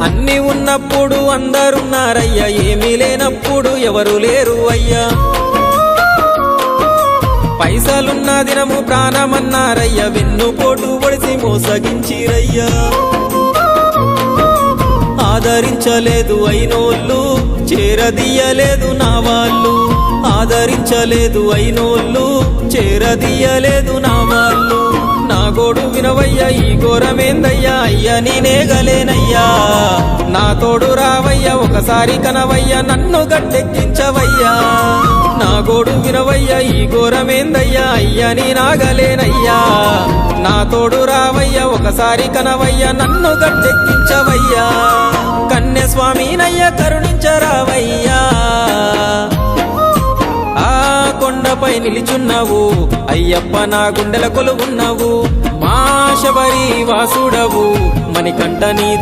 అన్ని ఉన్నప్పుడు అందరున్నారయ్యా, ఏమీ లేనప్పుడు ఎవరు లేరు అయ్యా. పైసలున్న దినము ప్రాణమన్నారయ్యా, వెన్నుపోటు పొడిసి మోసగించిరయ్యా. ఆదరించలేదు అయినోళ్ళు, చేరదీయలేదు నా వాళ్ళు. ఆదరించలేదు అయినోళ్ళు, చేరదీయలేదు నా వాళ్ళు. నా గోడు వినవయ్యా, ఈ ఘోరమేందయ్యా, అయ్యా నేనేగలేనయ్యా. నా తోడు రావయ్యా, ఒకసారి కనవయ్యా, నన్ను గట్టెక్కించవయ్యా. నా గోడు వినవయ్యా, ఈ ఘోరమేందయ్యా, అయ్యా నేనాగలేనయ్యా. నా తోడు రావయ్యా, ఒకసారి కనవయ్యా, నన్ను గట్టెక్కించవయ్యా. కన్య స్వామినయ్యా కరుణించరావయ్యా. ఆ కొండపై నిలిచున్నావు అయ్యప్ప, నా గుండెల కొలువున్నావు. మా శబరి వాసుడవు, మణికంఠ నీ